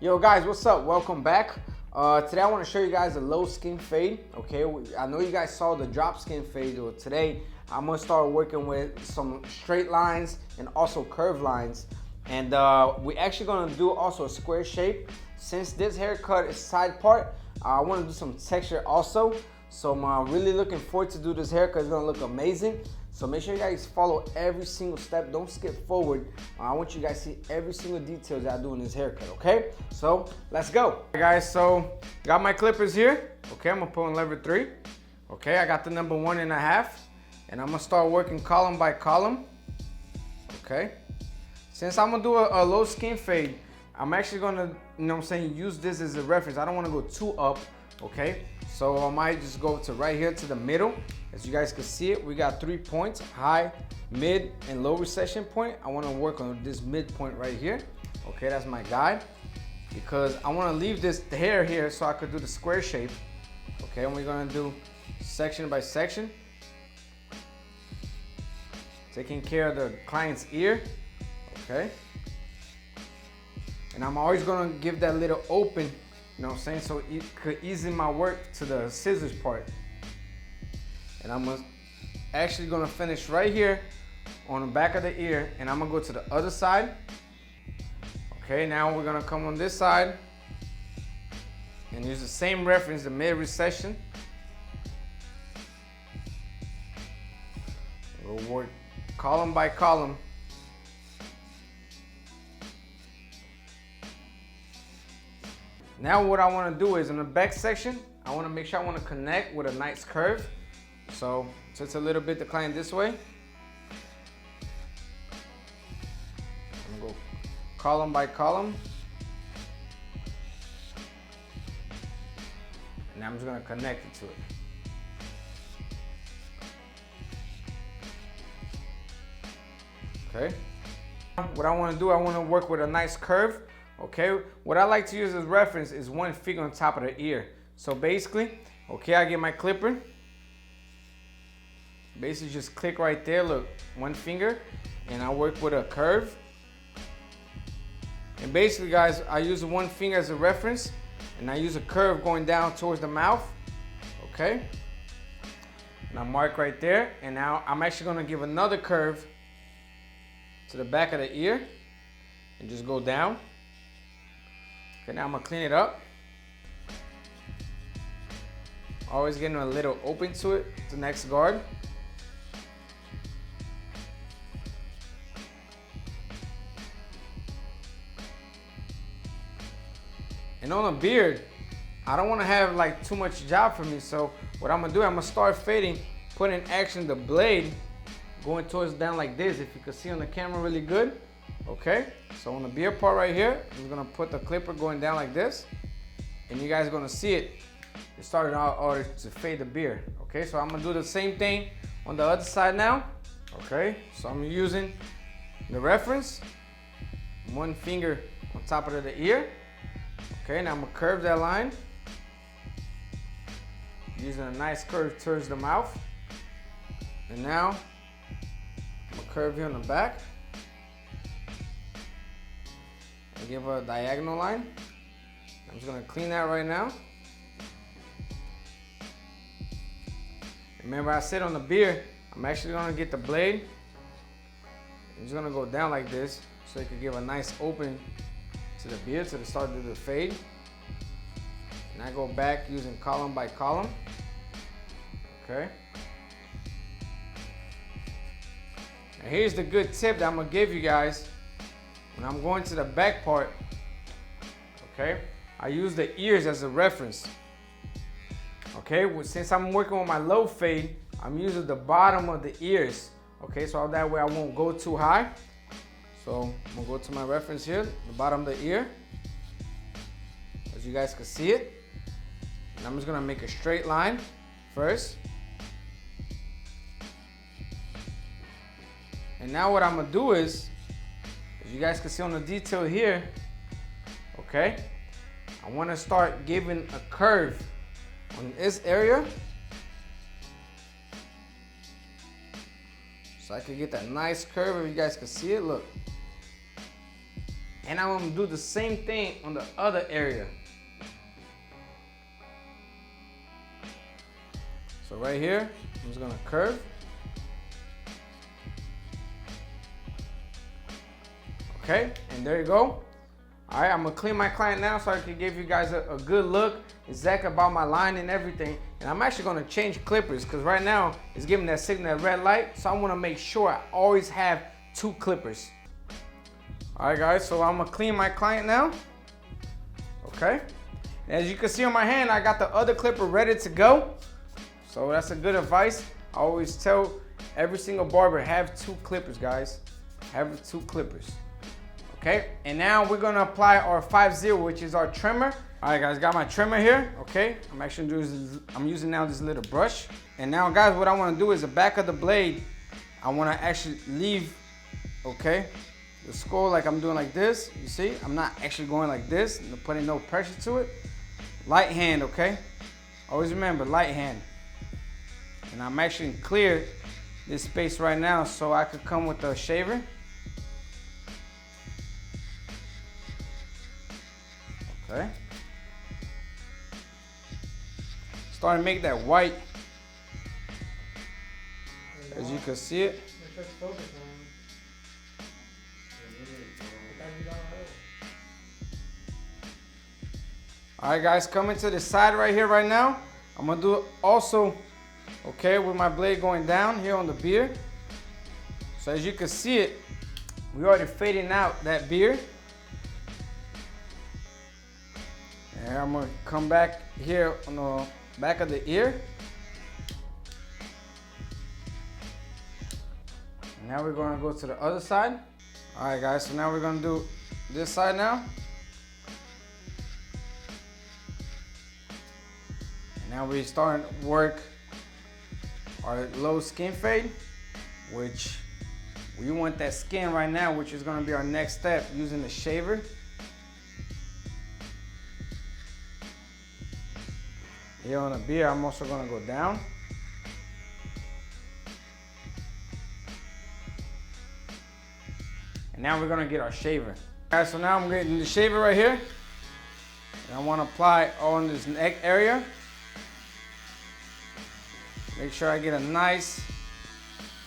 Yo guys, what's up? Welcome back. Today I want to show you guys a low skin fade. Okay, I know you guys saw the drop skin fade. Today I'm gonna start working with some straight lines and also curved lines. And we're actually gonna do also a square shape. Since this haircut is side part, I want to do some texture also. So I'm really looking forward to do this haircut. It's gonna look amazing. So make sure you guys follow every single step. Don't skip forward. I want you guys to see every single detail that I do in this haircut, okay? So let's go. All right, guys, so got my clippers here. Okay, I'm gonna put on lever 3. Okay, I got the number 1.5. And I'm gonna start working column by column. Okay. Since I'm gonna do a low skin fade, I'm actually gonna, use this as a reference. I don't wanna go too up, okay? So I might just go to right here to the middle. As you guys can see it, we got 3 points, high, mid, and low recession point. I wanna work on this mid point right here. Okay, that's my guide. Because I wanna leave the hair here so I could do the square shape. Okay, and we're gonna do section by section. Taking care of the client's ear, okay? And I'm always gonna give that little open, so it could ease my work to the scissors part. And I'm actually gonna finish right here on the back of the ear, and I'm gonna go to the other side. Okay, now we're gonna come on this side and use the same reference, the mid recession. We'll work column by column. Now what I want to do is in the back section, I want to make sure I want to connect with a nice curve. So just a little bit decline this way. I'm gonna go column by column. And I'm just gonna connect it to it. Okay. What I want to do, I want to work with a nice curve. Okay. What I like to use as reference is one finger on top of the ear. So basically, okay, I get my clipper. Basically just click right there, look, one finger, and I work with a curve. And basically guys, I use one finger as a reference, and I use a curve going down towards the mouth, okay? And I mark right there, and now I'm actually gonna give another curve to the back of the ear, and just go down. Okay, now I'm gonna clean it up. Always getting a little open to it, the next guard. And on the beard, I don't want to have like too much job for me. So what I'm gonna do, I'm gonna start fading, put in action the blade going towards down like this. If you can see on the camera really good. Okay, so on the beard part right here, I'm gonna put the clipper going down like this, and you guys are gonna see it. It started out order to fade the beard. Okay, so I'm gonna do the same thing on the other side now. Okay, so I'm using the reference, one finger on top of the ear. Okay, now I'm gonna curve that line, using a nice curve towards the mouth. And now I'm gonna curve here on the back and give a diagonal line. I'm just gonna clean that right now. Remember I said on the beard, I'm actually gonna get the blade. I'm just gonna go down like this so it can give a nice opening to the beard, to the start of the fade. And I go back using column by column. Okay. Now here's the good tip that I'm gonna give you guys. When I'm going to the back part, okay, I use the ears as a reference. Okay, since I'm working on my low fade, I'm using the bottom of the ears. Okay, so that way I won't go too high. So I'm gonna go to my reference here, the bottom of the ear, as you guys can see it. And I'm just gonna make a straight line first. And now what I'm gonna do is, as you guys can see on the detail here, okay, I wanna start giving a curve on this area. So I can get that nice curve, if you guys can see it, look. And I'm gonna do the same thing on the other area. So right here, I'm just gonna curve. Okay, and there you go. All right, I'm gonna clean my client now so I can give you guys a good look exactly about my line and everything. And I'm actually gonna change clippers because right now it's giving that signal, that red light. So I wanna make sure I always have 2 clippers. All right guys, so I'm gonna clean my client now. Okay, and as you can see on my hand, I got the other clipper ready to go. So that's a good advice. I always tell every single barber, have 2 clippers, guys. Have 2 clippers. Okay, and now we're gonna apply our 5-0, which is our trimmer. All right guys, got my trimmer here. Okay, I'm using now this little brush. And now guys, what I wanna do is the back of the blade, I wanna actually leave, okay, the skull like I'm doing like this. You see, I'm not actually going like this, putting no pressure to it. Light hand, okay? Always remember, light hand. And I'm actually clear this space right now so I could come with a shaver. Okay. Starting to make that white. As you can see it. All right guys, coming to the side right here right now. I'm gonna do it also, okay, with my blade going down here on the beard. So as you can see it, we already fading out that beard. And I'm gonna come back here on the back of the ear. And now we're gonna go to the other side. All right guys, so now we're gonna do this side now. Now we're starting to work our low skin fade, which we want that skin right now, which is gonna be our next step using the shaver. Here on the beard, I'm also gonna go down. And now we're gonna get our shaver. All right, so now I'm getting the shaver right here. And I wanna apply on this neck area. Make sure I get a nice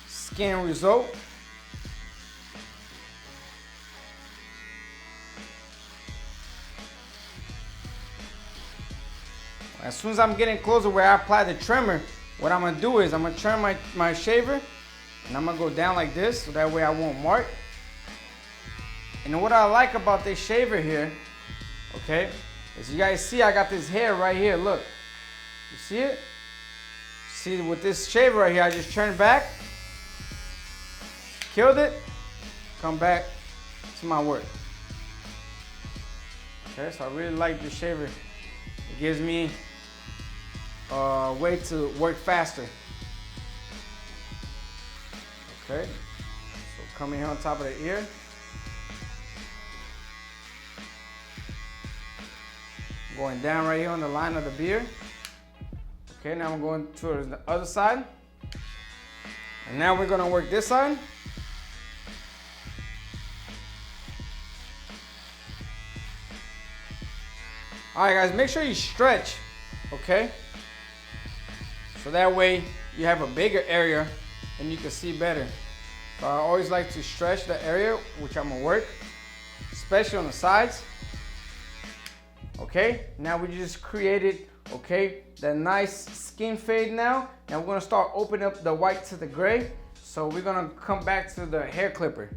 skin result. As soon as I'm getting closer where I apply the trimmer, what I'm gonna do is I'm gonna turn my shaver and I'm gonna go down like this so that way I won't mark. And what I like about this shaver here, okay, is you guys see I got this hair right here, look. You see it? See, with this shaver right here, I just turn back, killed it, come back to my work. Okay, so I really like this shaver. It gives me a way to work faster. Okay, so coming here on top of the ear. Going down right here on the line of the beard. Okay, now I'm going towards the other side. And now we're gonna work this side. All right guys, make sure you stretch, okay? So that way you have a bigger area and you can see better. So I always like to stretch the area which I'm gonna work, especially on the sides. Okay, now we just created, okay, that nice skin fade now. Now we're gonna start opening up the white to the gray. So we're gonna come back to the hair clipper.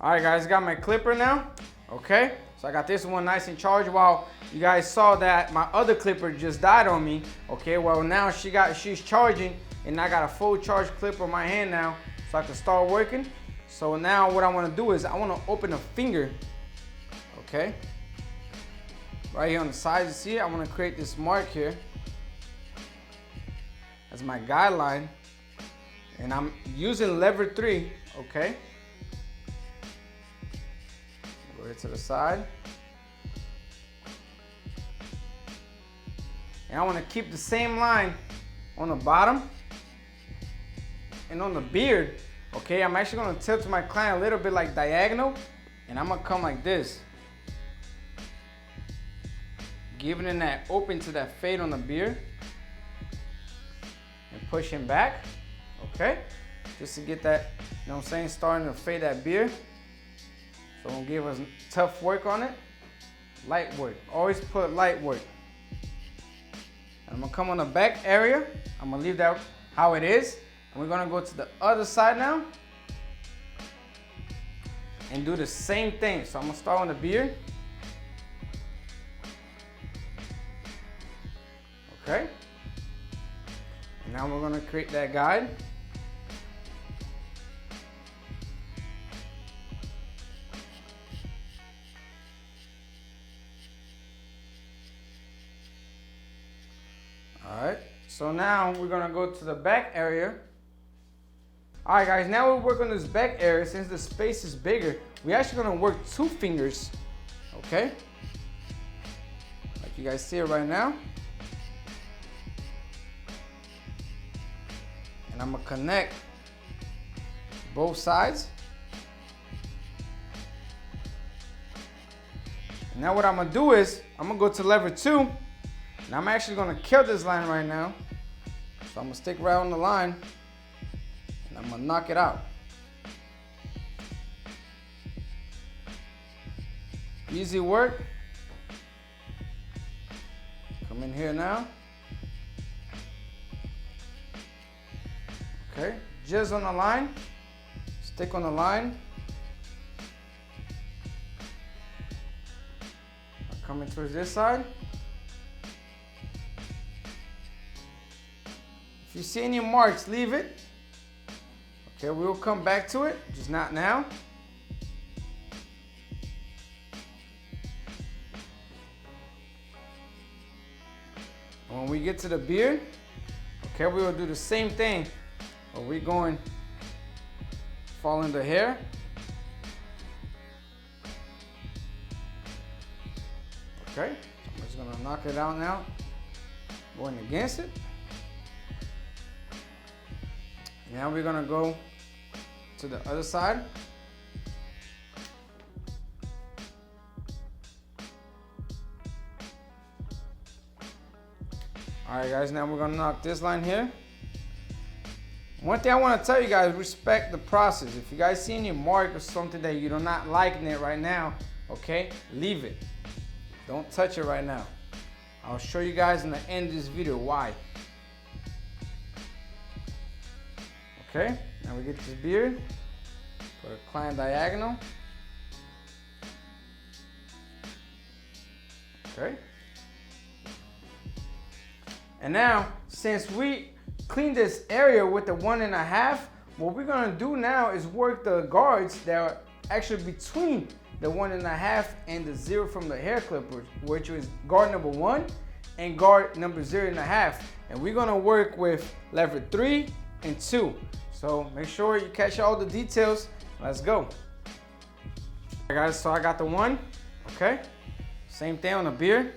All right guys, got my clipper now, okay? So I got this one nice and charged while you guys saw that my other clipper just died on me. Okay, well now she's charging and I got a full charge clipper on my hand now so I can start working. So now what I wanna do is I wanna open a finger, okay? Right here on the side, you see it? I wanna create this mark here as my guideline. And I'm using lever 3, okay? Go ahead to the side. And I want to keep the same line on the bottom and on the beard, okay? I'm actually going to tilt my client a little bit like diagonal, and I'm going to come like this. giving it that open to that fade on the beer. And pushing back, okay? Just to get that, you know what I'm saying, starting to fade that beer. So don't give us tough work on it. Light work, always put light work. And I'm gonna come on the back area. I'm gonna leave that how it is. And we're gonna go to the other side now and do the same thing. So I'm gonna start on the beer. Okay. And now we're gonna create that guide. All right, so now we're gonna go to the back area. All right, guys, now we work on this back area. Since the space is bigger, we're actually gonna work 2 fingers, okay? Like you guys see it right now. And I'm gonna connect both sides. And now what I'm gonna do is, I'm gonna go to lever 2. And I'm actually gonna kill this line right now. So I'm gonna stick right on the line and I'm gonna knock it out. Easy work. Come in here now. Okay, just on the line. Stick on the line. Coming towards this side. If you see any marks, leave it. Okay, we'll come back to it, just not now. When we get to the beard, okay, we will do the same thing. But we're going following the hair. Okay, I'm just gonna knock it out now. Going against it. Now we're gonna go to the other side. All right, guys, now we're gonna knock this line here. One thing I wanna tell you guys, respect the process. If you guys see any mark or something that you're not liking it right now, okay, leave it. Don't touch it right now. I'll show you guys in the end of this video why. Okay, now we get this beard, put a climb diagonal. Okay. And now, since we cleaned this area with the 1.5, what we're gonna do now is work the guards that are actually between the 1.5 and the 0 from the hair clippers, which is guard number 1 and guard number 0.5. And we're gonna work with lever 3 and 2. So make sure you catch all the details. Let's go. All right, guys, so I got the 1, okay? Same thing on the beard.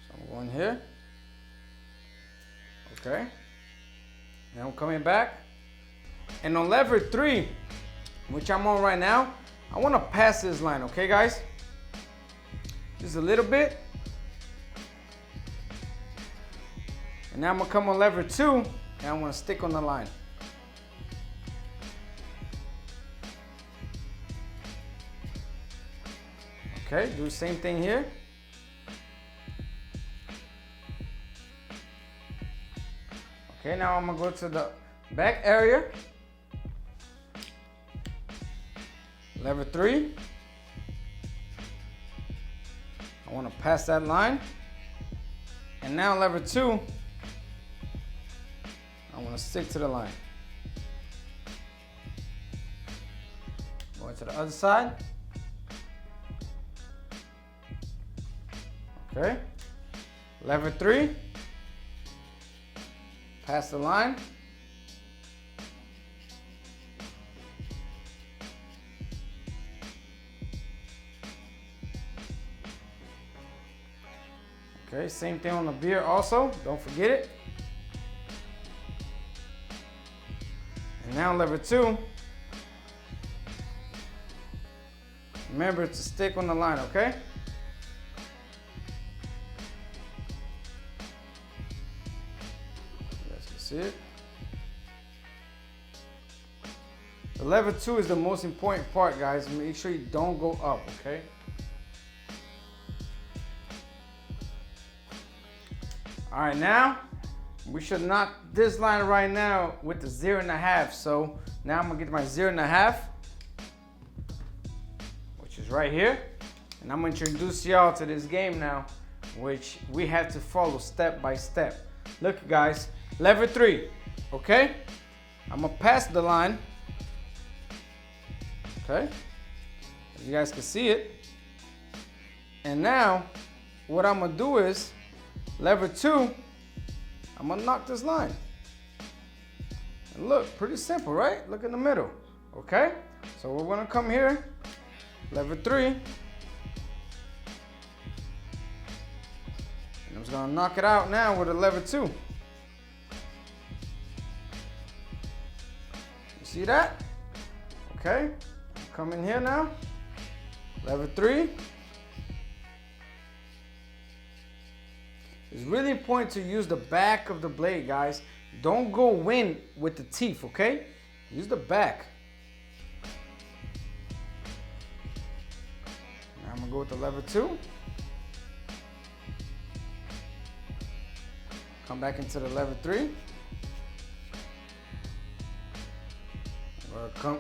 So I'm going here. Okay. Now I'm coming back. And on lever 3, which I'm on right now, I want to pass this line, okay, guys? Just a little bit. And now I'm going to come on lever 2. And I'm going to stick on the line. Okay, do the same thing here. Okay, now I'm going to go to the back area. Lever 3. I want to pass that line. And now lever 2. I want to stick to the line. Going to the other side. Okay. Lever 3. Pass the line. Okay, same thing on the beard also. Don't forget it. And now lever 2. Remember to stick on the line, okay? See it? The lever 2 is the most important part, guys. Make sure you don't go up, okay? All right, now we should knock this line right now with the 0.5. So now I'm gonna get my 0.5, which is right here. And I'm gonna introduce y'all to this game now, which we have to follow step by step. Look, guys, lever 3, okay? I'm gonna pass the line, okay? As you guys can see it. And now, what I'm gonna do is, lever 2, I'm gonna knock this line. And look, pretty simple, right? Look in the middle, okay? So we're gonna come here, lever 3, and I'm just gonna knock it out now with a lever 2. You see that? Okay, come in here now, lever 3. It's really important to use the back of the blade, guys. Don't go in with the teeth, okay? Use the back. Now I'm gonna go with the lever 2. Come back into the lever 3.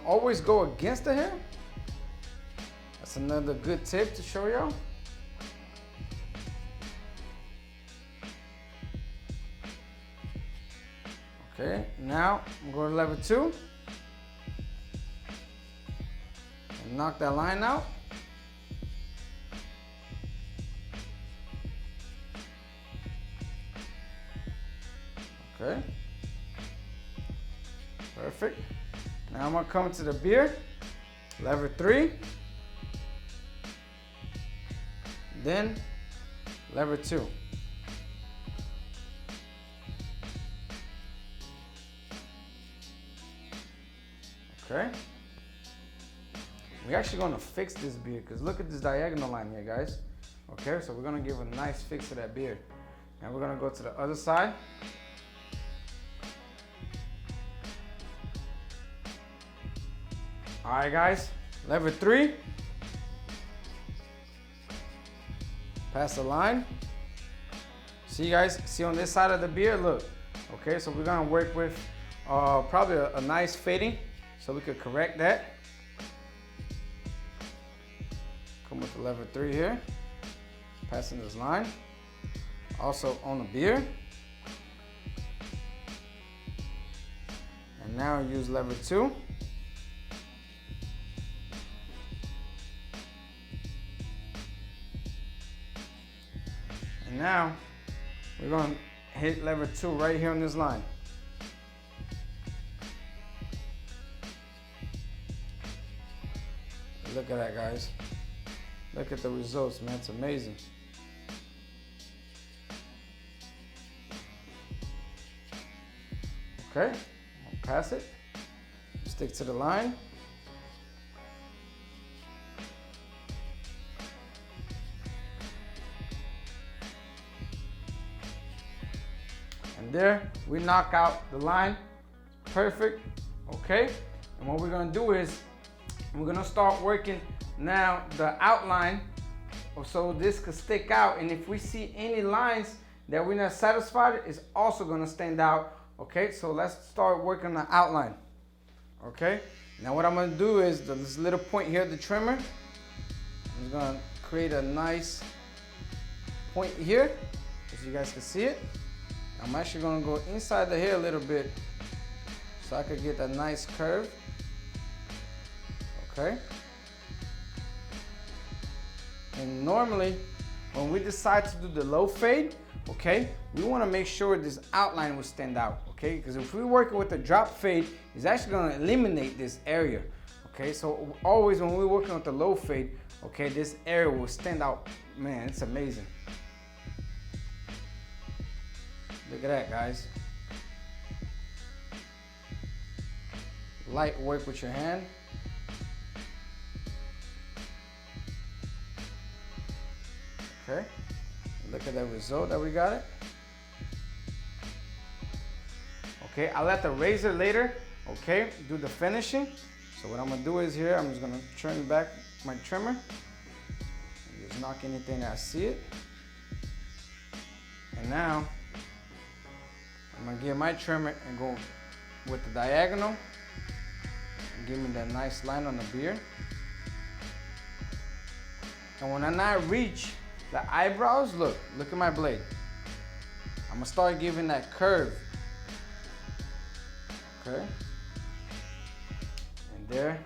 Always go against the hair. That's another good tip to show y'all. Okay, now I'm going to lever 2 and knock that line out. Okay, perfect. Now I'm going to come to the beard, lever 3, then lever 2. Okay, we're actually going to fix this beard because look at this diagonal line here, guys. Okay, so we're going to give a nice fix to that beard. Now we're going to go to the other side. All right, guys, lever 3. Pass the line. See, guys, see on this side of the beard, look. Okay, so we're going to work with probably a nice fading. So we could correct that. Come with the lever 3 here. Passing this line. Also on the beard. And now use lever 2. And now we're going to hit lever 2 right here on this line. Look at that, guys. Look at the results, man. It's amazing. Okay, I'll pass it. Stick to the line. And there, we knock out the line. Perfect, okay? And what we're gonna do is, we're gonna start working now the outline so this could stick out, and if we see any lines that we're not satisfied, it's also gonna stand out. Okay, so let's start working the outline. Okay, now what I'm gonna do is this little point here, the trimmer, I'm just gonna create a nice point here, as you guys can see it. I'm actually gonna go inside the hair a little bit so I could get a nice curve. Okay. And normally, when we decide to do the low fade, okay, we want to make sure this outline will stand out, okay? Because if we're working with a drop fade, it's actually going to eliminate this area, okay? So always when we're working with the low fade, okay, this area will stand out. Man, it's amazing. Look at that, guys. Light work with your hand. Okay, look at that result that we got it. Okay, I'll let the razor later, okay, do the finishing. So what I'm gonna do is here, I'm just gonna turn back my trimmer. Just knock anything that I see it. And now, I'm gonna get my trimmer and go with the diagonal. And give me that nice line on the beard. And when I not reach the eyebrows, look at my blade. I'm gonna start giving that curve. Okay. And there.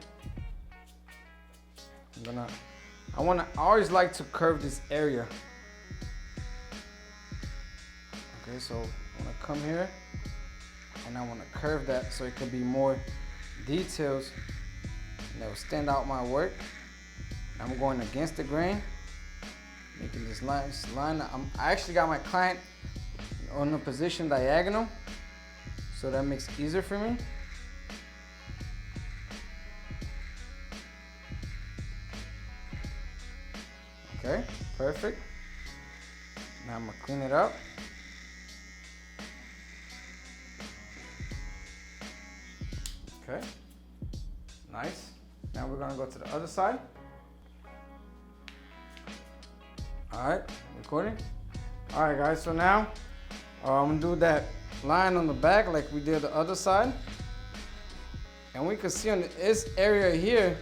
I always like to curve this area. Okay, so I'm gonna come here and I wanna curve that so it could be more details and that will stand out my work. I'm going against the grain, making this line. I actually got my client on the position diagonal, so that makes it easier for me. Okay, perfect. Now I'm gonna clean it up. Okay, nice. Now we're gonna go to the other side. All right, recording. All right, guys, so now I'm gonna do that line on the back like we did the other side. And we can see on this area here,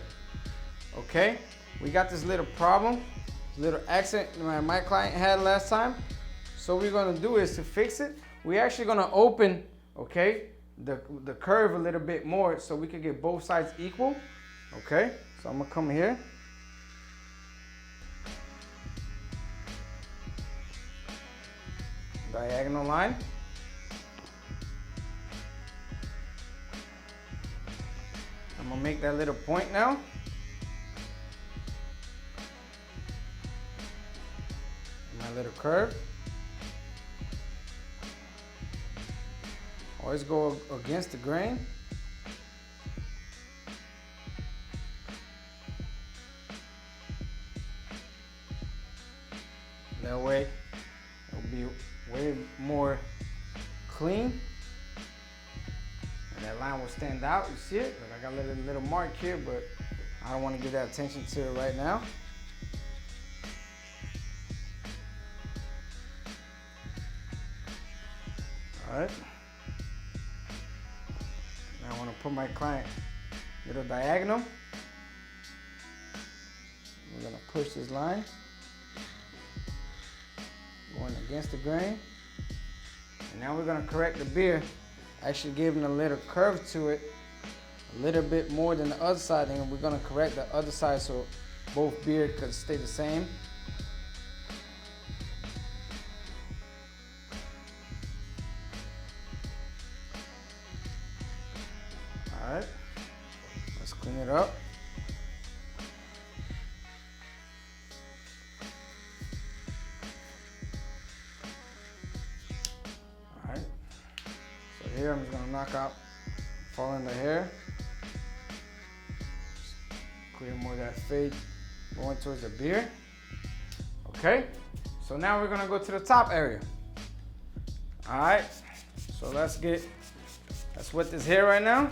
okay, we got this little problem, little accent my client had last time. So what we're gonna do is to fix it, we're actually gonna open, okay, the curve a little bit more so we can get both sides equal. Okay, so I'm gonna come here. Diagonal line. I'm gonna make that little point now. My little curve. Always go against the grain. That way it'll be way more clean. And that line will stand out, you see it? Look, I got a little mark here, but I don't want to give that attention to it right now. All right. Now I want to put my client little diagonal. We're gonna push this line, going against the grain. And now we're gonna correct the beard, actually giving a little curve to it, a little bit more than the other side, and we're gonna correct the other side so both beard could stay the same. All right, let's clean it up. All right, so here I'm just gonna knock out, fall in the hair, clear more of that fade going towards the beard. Okay, so now we're gonna go to the top area. All right, so let's wet this hair right now.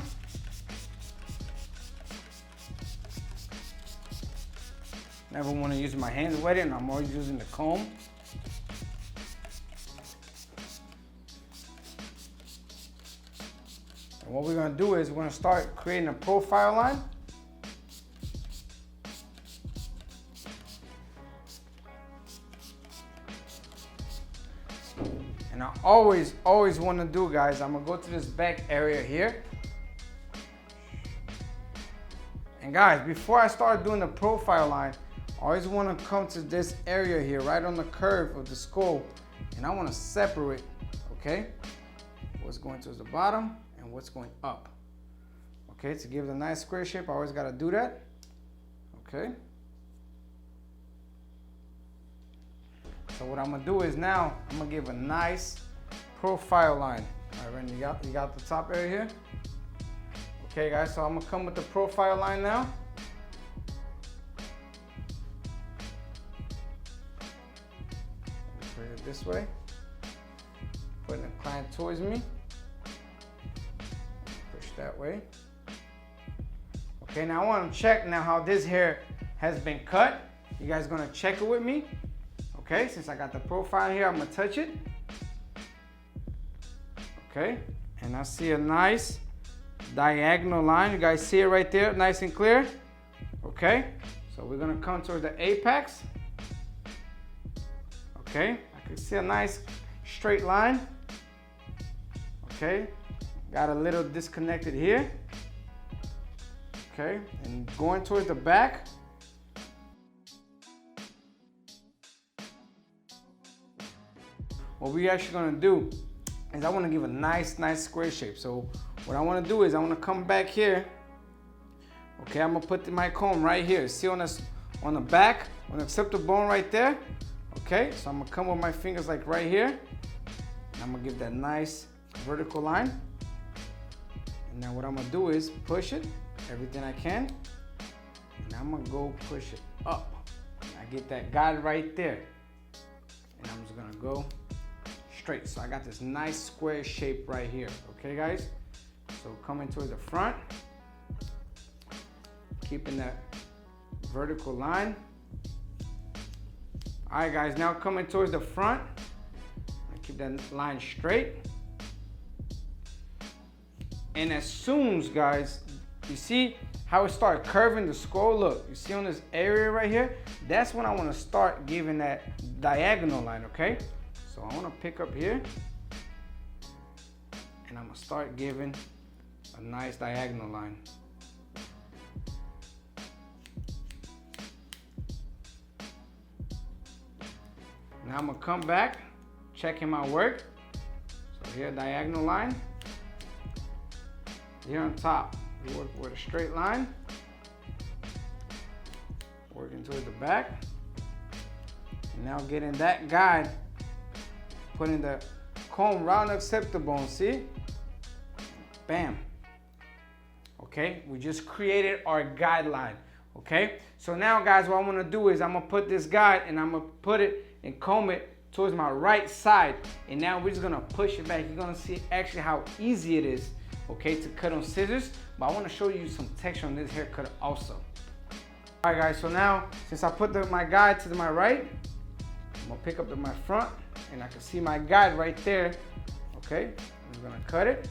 Never want to use my hands wet it, and I'm always using the comb. And what we're going to do is we're going to start creating a profile line. And I always want to do, guys, I'm going to go to this back area here. And guys, before I start doing the profile line, I always want to come to this area here, right on the curve of the skull, and I want to separate, okay, what's going towards the bottom and what's going up. Okay, to give it a nice square shape, I always got to do that. Okay. So what I'm going to do is now, I'm going to give a nice profile line. All right, Randy, you got the top area here? Okay, guys, so I'm going to come with the profile line now. Put it this way, putting the client towards me. that way. Okay, now I want to check now how this hair has been cut. You guys gonna check it with me? Okay, since I got the profile here, I'm gonna touch it. Okay, and I see a nice diagonal line. You guys see it right there, nice and clear. Okay, so we're gonna come towards the apex. Okay, I can see a nice straight line. Okay, got a little disconnected here. Okay, and going towards the back. What we're actually gonna do is I wanna give a nice square shape. So what I wanna do is I wanna come back here. Okay, I'm gonna put my comb right here. See on the back, on the occipital bone right there. Okay, so I'm gonna come with my fingers like right here. And I'm gonna give that nice vertical line. And now what I'm gonna do is push it, everything I can. And I'm gonna go push it up. I get that guide right there. And I'm just gonna go straight. So I got this nice square shape right here. Okay, guys? So coming towards the front, keeping that vertical line. All right, guys, now coming towards the front, keep that line straight. And as soon as, guys, you see how it started curving the skull? Look, you see on this area right here? That's when I want to start giving that diagonal line, okay? So I want to pick up here, and I'm going to start giving a nice diagonal line. Now I'm gonna come back, checking my work. So here, diagonal line. Here on top, we work with a straight line. Working towards the back. And now getting that guide, putting the comb around the occipital bone, see? Bam. Okay, we just created our guideline. Okay, so now, guys, what I'm gonna do is I'm gonna put this guide and I'm gonna put it and comb it towards my right side. And now we're just gonna push it back. You're gonna see actually how easy it is, okay, to cut on scissors. But I wanna show you some texture on this haircut also. All right, guys, so now, since I put my guide to my right, I'm gonna pick up my front and I can see my guide right there. Okay, I'm just gonna cut it.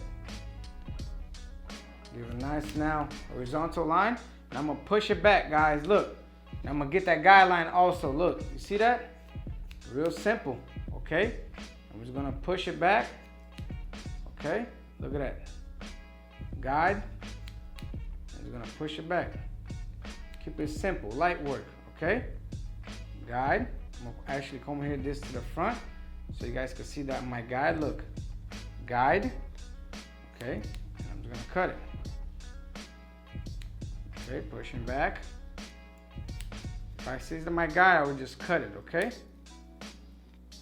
Give a nice now horizontal line. And I'm gonna push it back, guys, look. And I'm gonna get that guideline also, look. You see that? Real simple, okay? I'm just gonna push it back, okay? Look at that. Guide, I'm just gonna push it back. Keep it simple, light work, okay? Guide, I'm gonna actually come here this to the front so you guys can see that my guide, look. Guide, okay? And I'm just gonna cut it. Okay, pushing back. If I see my guide, I would just cut it, okay?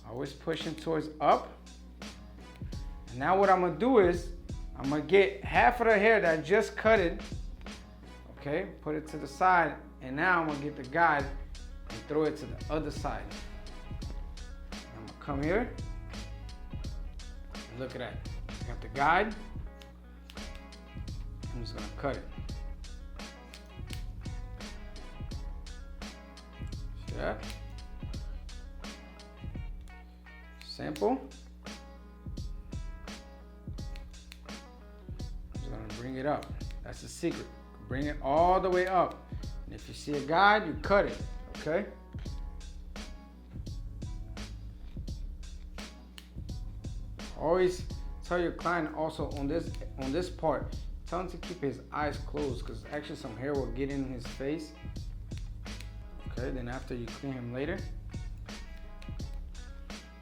Always pushing towards up. And now what I'm gonna do is, I'm gonna get half of the hair that I just cut it, okay, put it to the side, and now I'm gonna get the guide and throw it to the other side. I'm gonna come here, and look at that. Got the guide. I'm just gonna cut it. See that? Simple. I'm just gonna bring it up. That's the secret. Bring it all the way up. And if you see a guide, you cut it, okay? Always tell your client also on this part, tell him to keep his eyes closed because actually some hair will get in his face. Okay, then after you clean him later.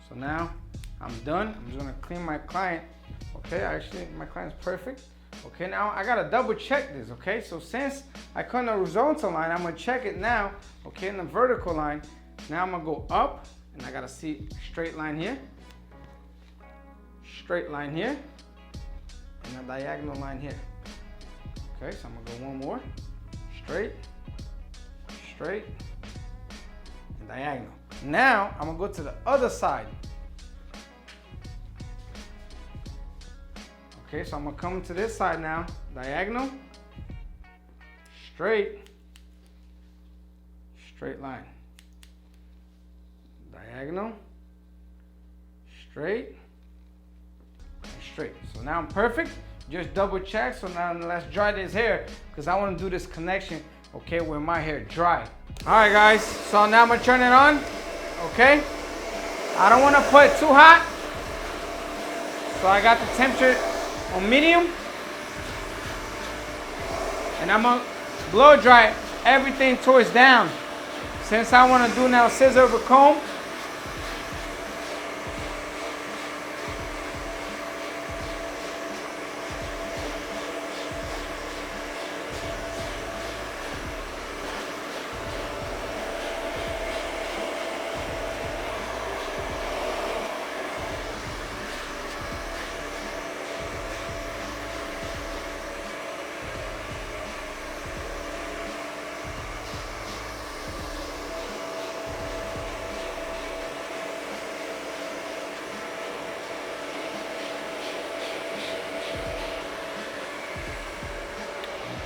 So now I'm done. I'm just gonna clean my client. Okay, actually my client's perfect. Okay, now I gotta double check this, okay? So since I cut the horizontal line, I'm gonna check it now, okay, in the vertical line. Now I'm gonna go up, and I gotta see straight line here, straight line here, and a diagonal line here. Okay, so I'm gonna go one more, straight, straight, and diagonal. Now I'm gonna go to the other side. Okay, so I'm gonna come to this side now, diagonal, straight line, diagonal, straight, and straight. So now I'm perfect. Just double check. So now let's dry this hair because I want to do this connection, okay, with my hair dry. All right, guys. So now I'm gonna turn it on. Okay. I don't want to put it too hot, so I got the temperature on medium, and I'm gonna blow dry everything towards down. Since I want to do now scissor over comb,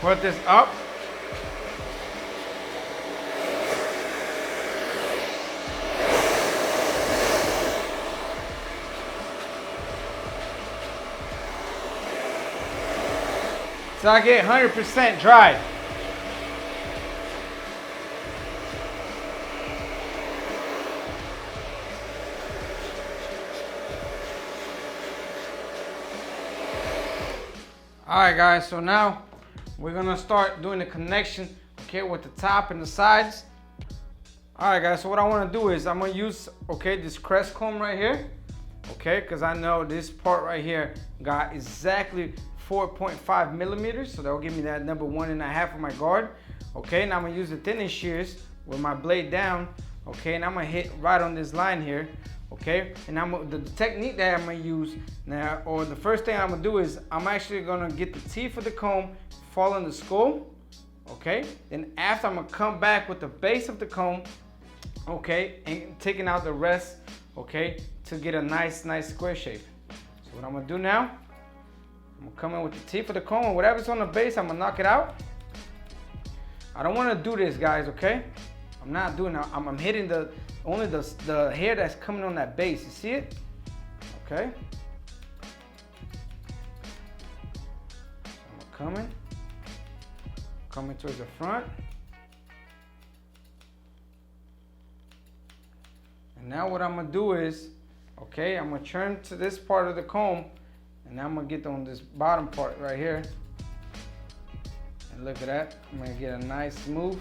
put this up. So I get 100% dry. All right, guys, so now we're gonna start doing the connection, okay, with the top and the sides. All right, guys, so what I wanna do is I'm gonna use, okay, this crest comb right here, okay, because I know this part right here got exactly 4.5 millimeters, so that'll give me that number 1.5 of my guard, okay, and I'm gonna use the thinning shears with my blade down, okay, and I'm gonna hit right on this line here, okay, and the technique that I'm gonna use now, or the first thing I'm gonna do is I'm actually gonna get the teeth of the comb, fall in the skull, okay, then after I'm gonna come back with the base of the comb, okay, and taking out the rest, okay, to get a nice square shape. So what I'm gonna do now, I'm gonna come in with the teeth of the comb, and whatever's on the base, I'm gonna knock it out. I don't wanna do this, guys, okay? I'm not doing that. I'm hitting only the hair that's coming on that base. You see it? Okay. So I'm coming towards the front. And now what I'm gonna do is, okay, I'm gonna turn to this part of the comb, and I'm gonna get on this bottom part right here. And look at that. I'm gonna get a nice smooth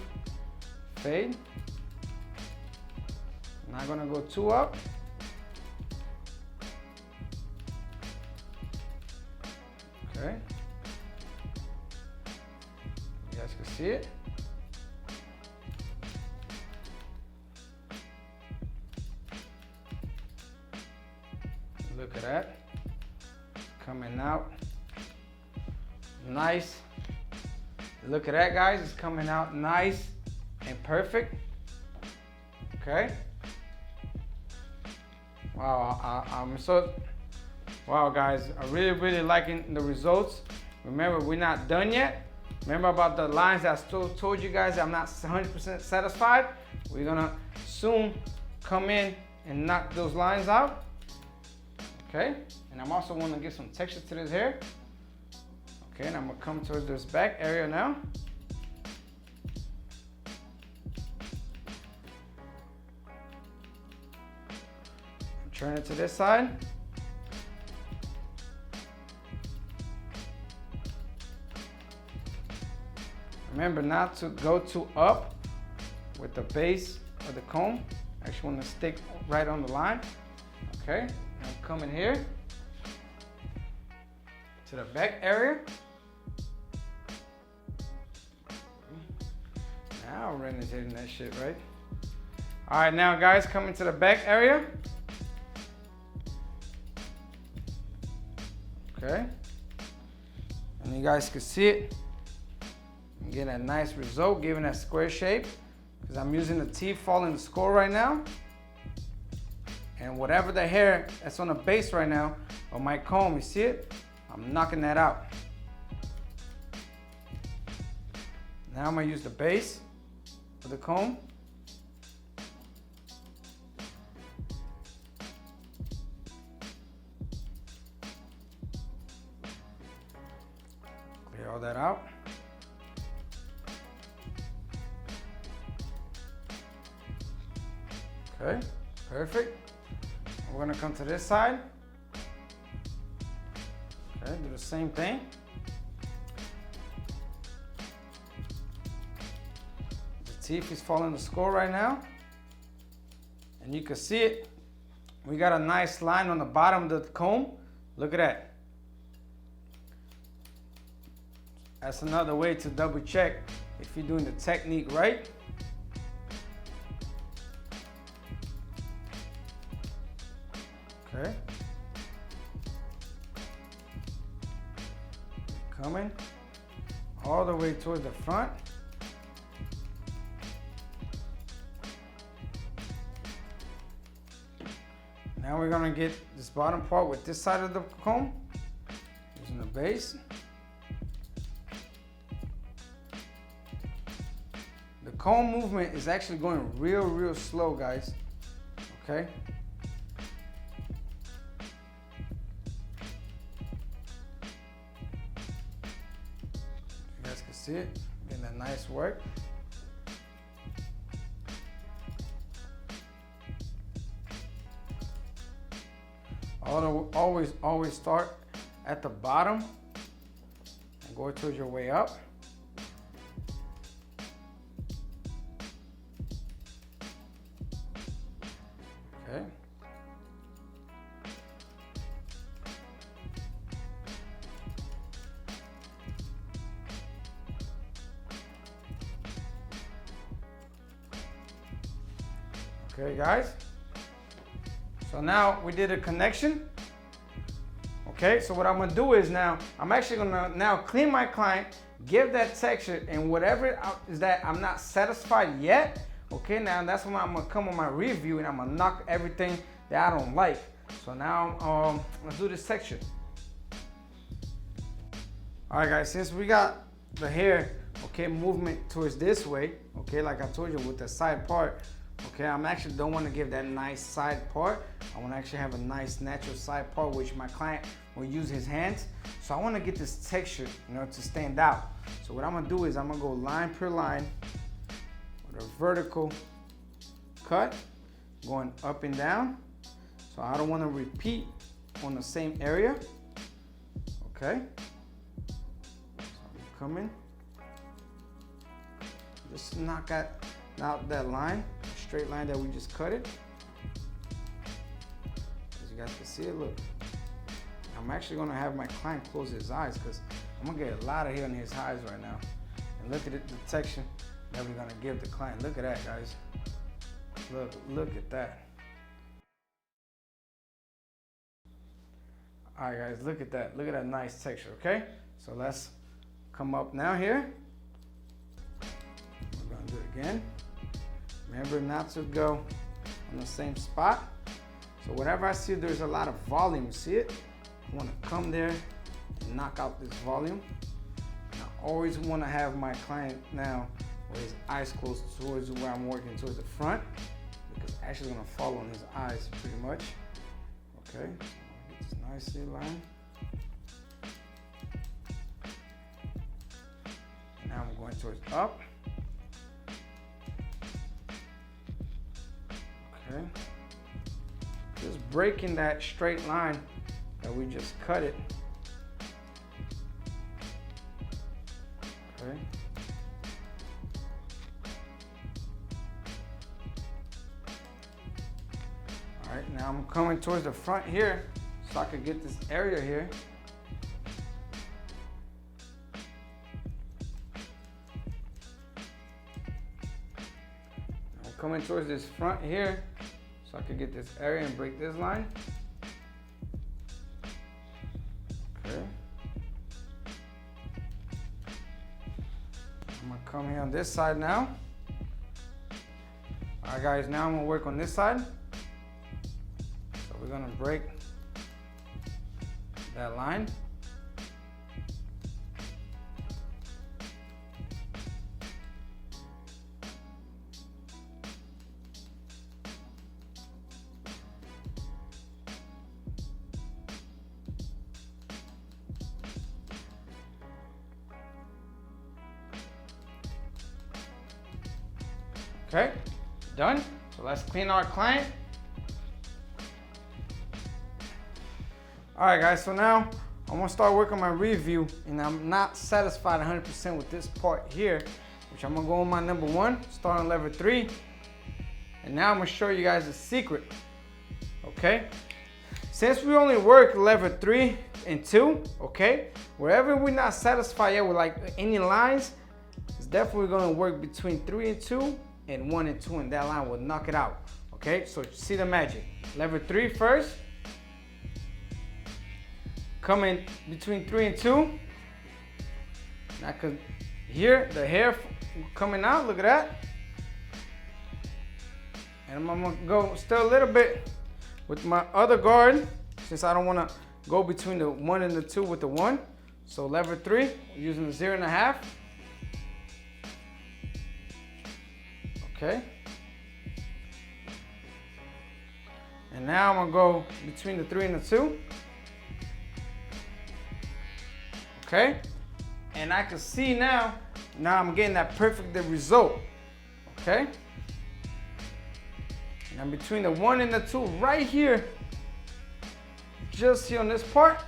fade. Not gonna go too up. Okay. You guys can see it. Look at that. Coming out nice. Look at that, guys. It's coming out nice and perfect. Okay. Wow, wow, guys, I'm really liking the results. Remember, we're not done yet. Remember about the lines that I still told you guys I'm not 100% satisfied. We're gonna soon come in and knock those lines out. Okay, and I'm also want to get some texture to this hair. Okay, and I'm gonna come towards this back area now. Turn it to this side. Remember not to go too up with the base of the comb. Actually want to stick right on the line. Okay, I'm coming here to the back area. Now we're hitting that shit, right? All right, now guys, coming to the back area. Okay, and you guys can see it. I'm getting a nice result, giving that square shape, because I'm using the teeth falling the skull right now. And whatever the hair that's on the base right now of my comb, you see it? I'm knocking that out. Now I'm gonna use the base of the comb. Clear all that out. Okay, perfect. We're gonna come to this side. Okay, do the same thing. The teeth is following the skull right now. And you can see it. We got a nice line on the bottom of the comb. Look at that. That's another way to double check if you're doing the technique right. Okay. Coming all the way towards the front. Now we're gonna get this bottom part with this side of the comb, using the base. The comb movement is actually going real slow, guys. Okay. You guys can see it, getting that nice work. Always start at the bottom and go towards your way up. Okay. Okay, guys. So now we did a connection. Okay, so what I'm gonna do is now, I'm actually gonna now clean my client, give that texture, and whatever is that I'm not satisfied yet, okay, now that's when I'm gonna come on my review and I'm gonna knock everything that I don't like. So now, let's do this texture. All right, guys, since we got the hair, okay, movement towards this way, okay, like I told you with the side part, okay, I'm actually don't want to give that nice side part. I want to actually have a nice natural side part, which my client will use his hands. So I want to get this texture, you know, to stand out. So what I'm going to do is I'm going to go line per line with a vertical cut, going up and down. So I don't want to repeat on the same area. Okay. So I'm coming. Just knock out that line. Straight line that we just cut it. As you guys can see it, look. I'm actually gonna have my client close his eyes because I'm gonna get a lot of hair in his eyes right now. And look at it, the texture that we're gonna give the client. Look at that, guys. Look at that. All right, guys, look at that. Look at that nice texture, okay? So let's come up now here. We're gonna do it again. Remember not to go on the same spot. So whenever I see there's a lot of volume, see it? I want to come there and knock out this volume. And I always want to have my client now with his eyes closed towards where I'm working, towards the front, because it's actually going to fall on his eyes pretty much. Okay, so get this nicely lined. Now I'm going towards up. Okay. Just breaking that straight line that we just cut it. Okay. All right, now I'm coming towards the front here so I can get this area here. I'm coming towards this front here so I can get this area and break this line. Okay. I'm gonna come here on this side now. All right, guys, now I'm gonna work on this side. So we're gonna break that line. Okay, done. So let's clean our client. All right, guys, so now I'm gonna start working on my review, and I'm not satisfied 100% with this part here, which I'm gonna go on my number 1, start on lever 3, and now I'm gonna show you guys the secret, okay? Since we only work lever 3 and 2, okay, wherever we're not satisfied yet with like any lines, it's definitely gonna work between 3 and 2 and 1 and 2, and that line will knock it out, okay? So see the magic. Lever 3 first, come in between 3 and 2. Now, cause here the hair coming out, look at that. And I'm gonna go still a little bit with my other guard, since I don't wanna go between the 1 and the 2 with the 1. So lever 3, using the 0.5. Okay. And now I'm gonna go between the 3 and the 2. Okay. And I can see now I'm getting that perfect result. Okay. And I'm between the 1 and the 2 right here, just here on this part.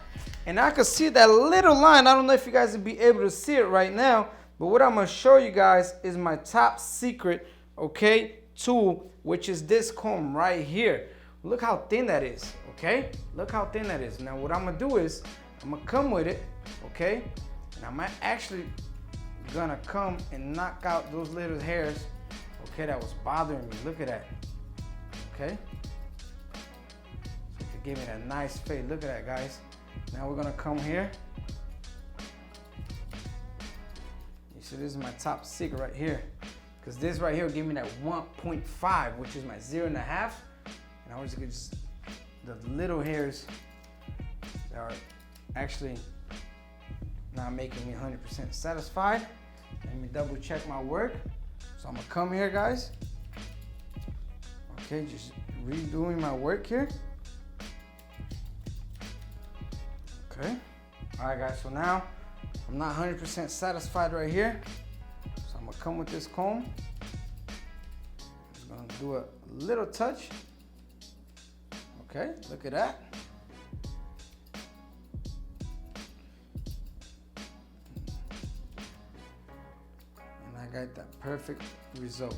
And I can see that little line. I don't know if you guys will be able to see it right now, but what I'm gonna show you guys is my top secret, okay, tool, which is this comb right here. Look how thin that is, okay? Look how thin that is. Now what I'm gonna do is, I'm gonna come with it, okay? And I'm actually gonna come and knock out those little hairs, okay, that was bothering me. Look at that, okay? So to give me that nice fade, look at that, guys. Now we're gonna come here. You see, this is my top secret right here, because this right here will give me that 1.5, which is my 0.5. And I was just the little hairs that are actually not making me 100% satisfied. Let me double check my work. So I'm gonna come here, guys. Okay, just redoing my work here. Okay. All right, guys, so now I'm not 100% satisfied right here. So I'm gonna come with this comb. I'm just gonna do a little touch. Okay, look at that. And I got that perfect result.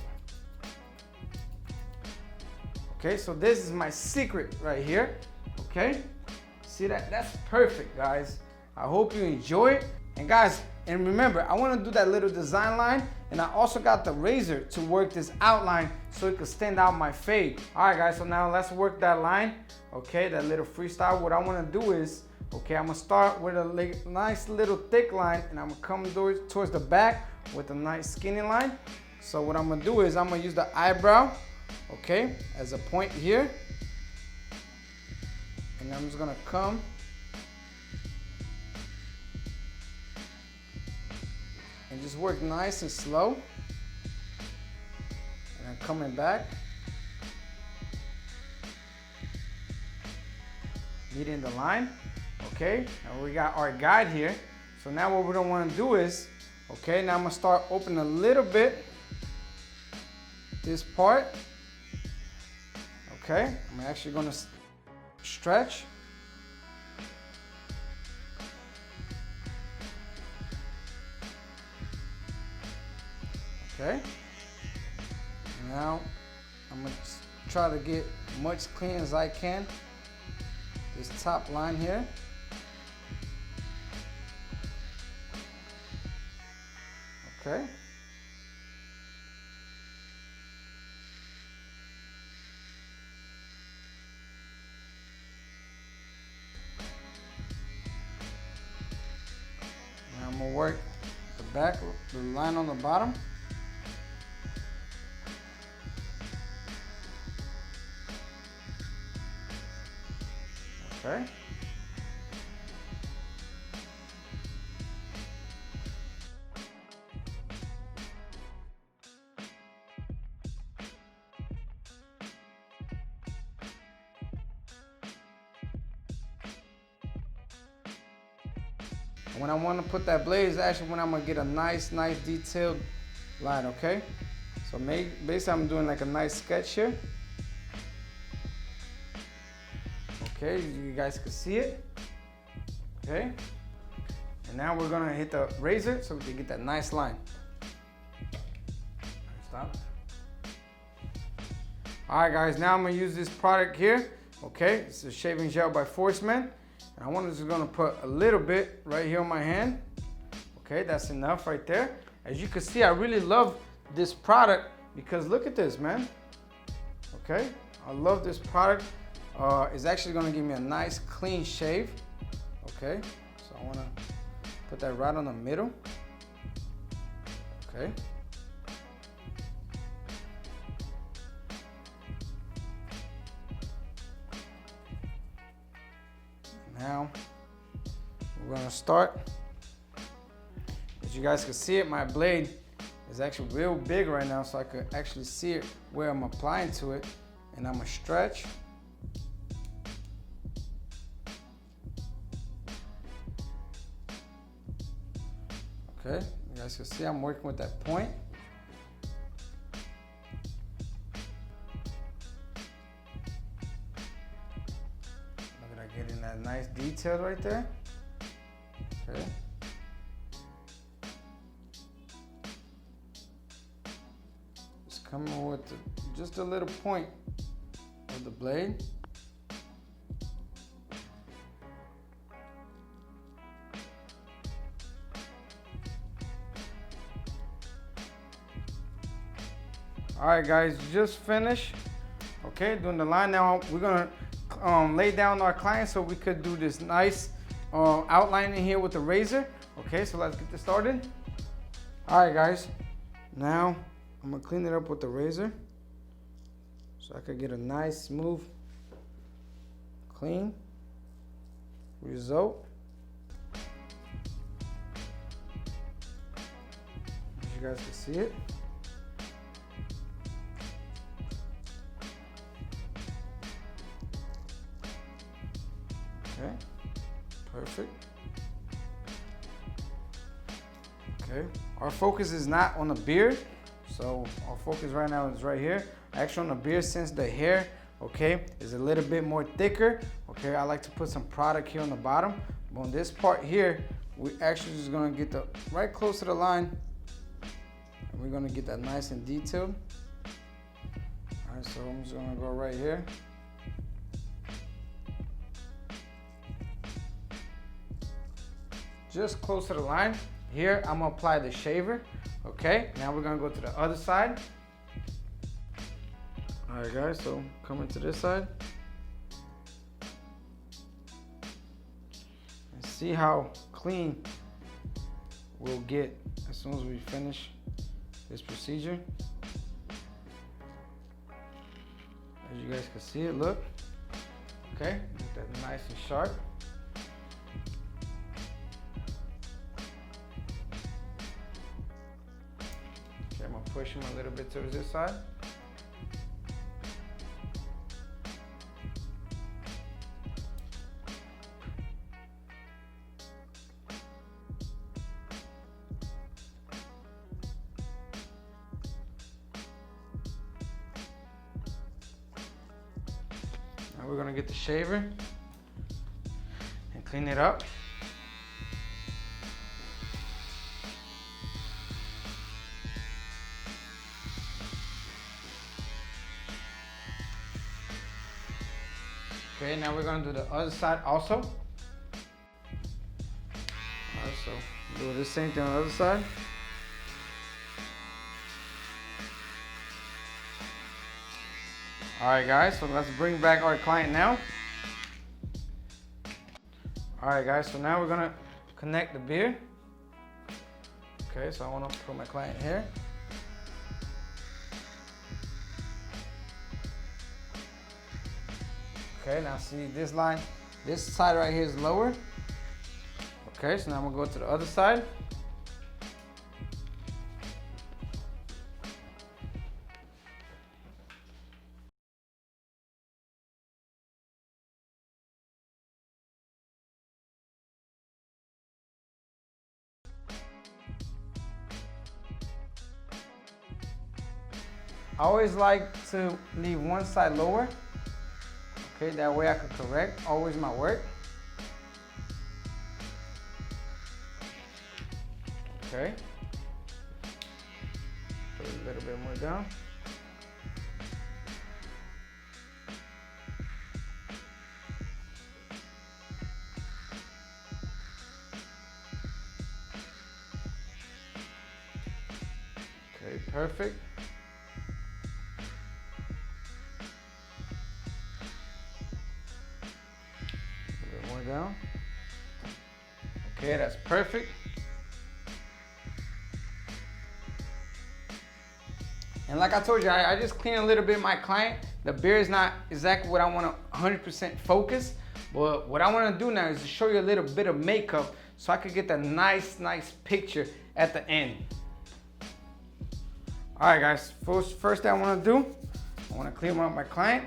Okay, so this is my secret right here. Okay, see that? That's perfect, guys. I hope you enjoy it. And guys, and remember, I want to do that little design line, and I also got the razor to work this outline so it could stand out my fade. All right, guys, so now let's work that line, okay, that little freestyle. What I want to do is, okay, I'm going to start with a nice little thick line, and I'm going to come towards the back with a nice skinny line. So what I'm going to do is I'm going to use the eyebrow, okay, as a point here, and I'm just going to come and just work nice and slow. And I'm coming back, meeting the line. Okay, now we got our guide here. So now what we don't want to do is, okay, now I'm gonna start opening a little bit this part. Okay, I'm actually gonna stretch. Okay, now I'm gonna try to get much clean as I can. This top line here. Okay. Now I'm gonna work the back, the line on the bottom. Okay. When I want to put that blade is actually when I'm going to get a nice detailed line, okay? So basically I'm doing like a nice sketch here. Okay, you guys can see it. Okay. And now we're gonna hit the razor so we can get that nice line. Stop. All right, guys, now I'm gonna use this product here. Okay, it's a shaving gel by Forceman. And I'm just gonna put a little bit right here on my hand. Okay, that's enough right there. As you can see, I really love this product because look at this, man. Okay, I love this product. It's actually gonna give me a nice clean shave. Okay, so I wanna put that right on the middle. Okay. Now we're gonna start. As you guys can see it, my blade is actually real big right now, so I could actually see it where I'm applying to it, and I'm gonna stretch. Okay, you guys can see I'm working with that point. Look at that, getting that nice detail right there. Okay. Just coming with just a little point of the blade. All right, guys, just finished. Okay, doing the line. Now we're gonna lay down our client so we could do this nice outlining here with the razor. Okay, so let's get this started. All right, guys, now I'm gonna clean it up with the razor so I could get a nice, smooth, clean result. As you guys can see it. Okay, perfect. Okay, our focus is not on the beard, so our focus right now is right here. Actually on the beard, since the hair, okay, is a little bit more thicker, okay, I like to put some product here on the bottom. But on this part here, we actually just gonna get the right close to the line, and we're gonna get that nice and detailed. All right, so I'm just gonna go right here. Just close to the line. Here, I'm gonna apply the shaver. Okay, now we're gonna go to the other side. All right, guys, so coming to this side. And see how clean we'll get as soon as we finish this procedure. As you guys can see it, look. Okay, get that nice and sharp. I'm gonna push him a little bit to this side. Now we're gonna get the shaver and clean it up. Okay, now we're gonna do the other side also. All right, so do the same thing on the other side. All right, guys, so let's bring back our client now. All right, guys, so now we're gonna connect the beard. Okay, so I wanna put my client here. Okay, now see this line, this side right here is lower. Okay, so now I'm gonna go to the other side. I always like to leave one side lower. Okay, that way I can correct always my work. Okay. Put a little bit more down. Okay, perfect. A little more down. Okay, that's perfect. And like I told you, I just clean a little bit my client. The beard is not exactly what I want to 100% focus, but what I want to do now is to show you a little bit of makeup so I could get the nice picture at the end. All right, guys, first thing I want to do, I want to clean up my client.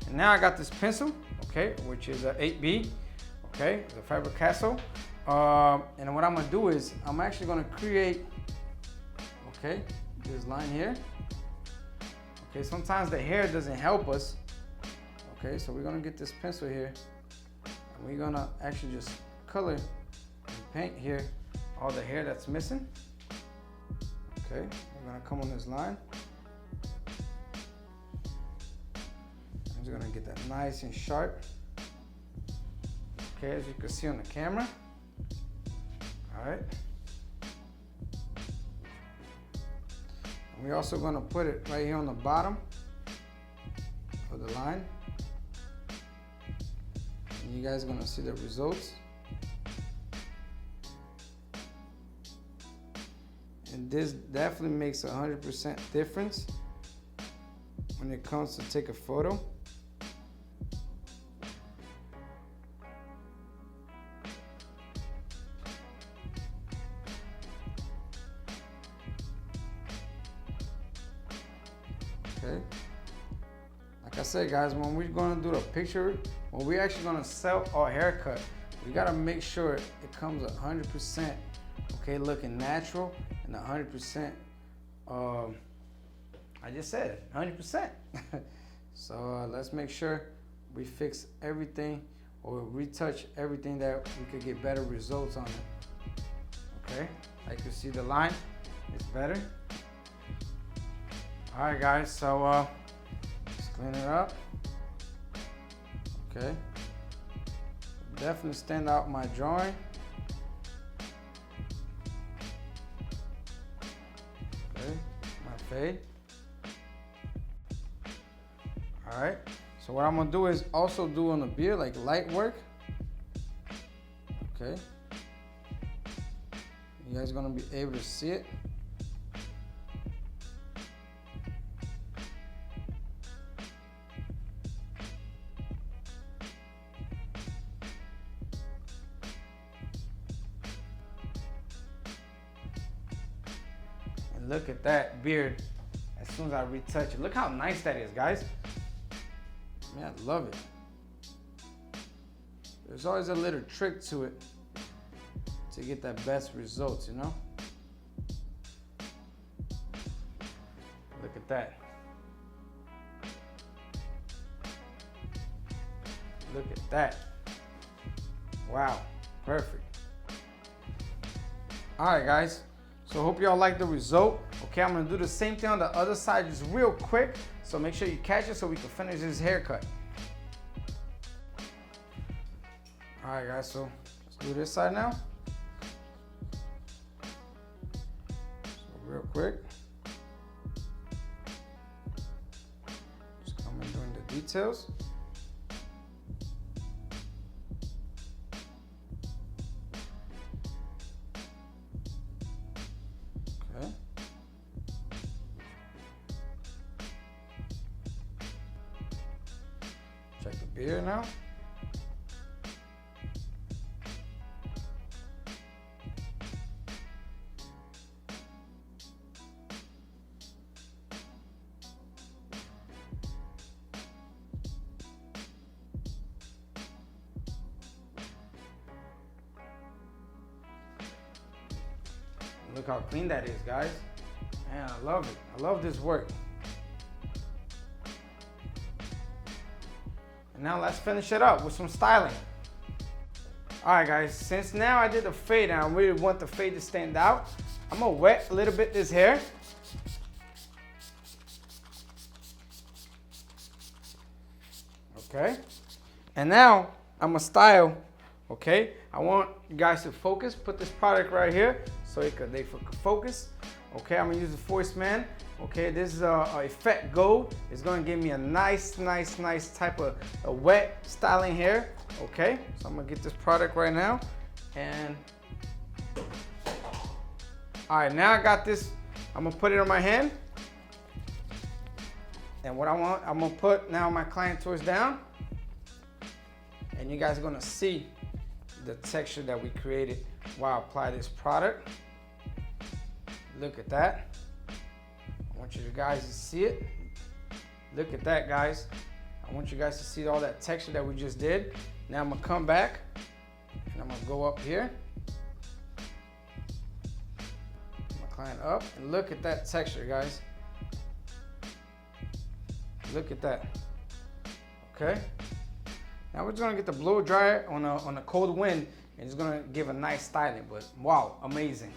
And now I got this pencil, okay, which is a 8B, okay, it's a Faber-Castell. And what I'm gonna do is I'm actually gonna create, okay, this line here. Okay, sometimes the hair doesn't help us. Okay, so we're gonna get this pencil here and we're gonna actually just color and paint here all the hair that's missing. Okay, we're gonna come on this line. I'm just gonna get that nice and sharp. Okay, as you can see on the camera. All right. And we're also going to put it right here on the bottom of the line. And you guys are going to see the results. And this definitely makes 100% difference when it comes to take a photo. Okay. Like I said, guys, when we're gonna do the picture, when we're actually gonna sell our haircut, we gotta make sure it comes 100%, okay, looking natural and 100%. I just said it, 100%. So let's make sure we fix everything or retouch everything that we could get better results on it. Okay, like you see the line, it's better. All right, guys, so let's clean it up. Okay, definitely stand out my drawing. Okay, my fade. All right, so what I'm gonna do is also do on the beard, like light work. Okay, you guys are gonna be able to see it. Look at that beard as soon as I retouch it. Look how nice that is, guys. Man, I love it. There's always a little trick to it to get that best results, you know? Look at that. Look at that. Wow, perfect. All right, guys. So hope y'all like the result. Okay, I'm gonna do the same thing on the other side just real quick. So make sure you catch it so we can finish this haircut. All right, guys, so let's do this side now. So real quick. Just come in doing the details. Check the beard now. Look how clean that is, guys. Man, I love it. I love this work. And now let's finish it up with some styling. All right, guys, since now I did the fade and I really want the fade to stand out, I'm gonna wet a little bit this hair. Okay. And now I'm gonna style, okay? I want you guys to focus, put this product right here so they could focus. Okay, I'm gonna use the Force Man. Okay, this is a Effect Gold. It's gonna give me a nice type of a wet styling hair. Okay, so I'm gonna get this product right now. And all right, now I got this. I'm gonna put it on my hand. And what I'm gonna put now my client tours down. And you guys are gonna see the texture that we created while I apply this product. Look at that. I want you guys to see it. Look at that, guys. I want you guys to see all that texture that we just did. Now I'm gonna come back and I'm gonna go up here. My client up and look at that texture, guys. Look at that. Okay. Now we're just gonna get the blow dryer on a cold wind and it's gonna give a nice styling, but wow, amazing.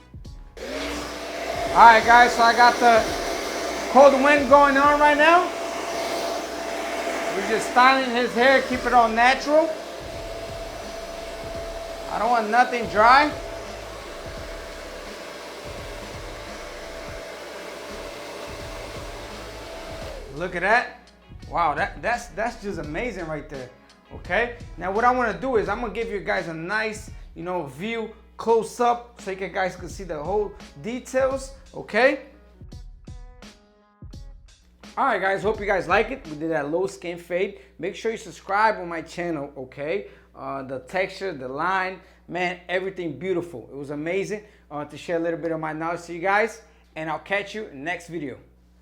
All right, guys, so I got the cold wind going on right now. We're just styling his hair, keep it all natural. I don't want nothing dry. Look at that. Wow, that's just amazing right there. Okay, now what I want to do is I'm gonna give you guys a nice, view close up so you guys can see the whole details. Okay. All right, guys, hope you guys like it. We did that low skin fade. Make sure you subscribe on my channel. Okay, the texture, the line, man, everything beautiful. It was amazing to share a little bit of my knowledge to you guys, and I'll catch you in the next video.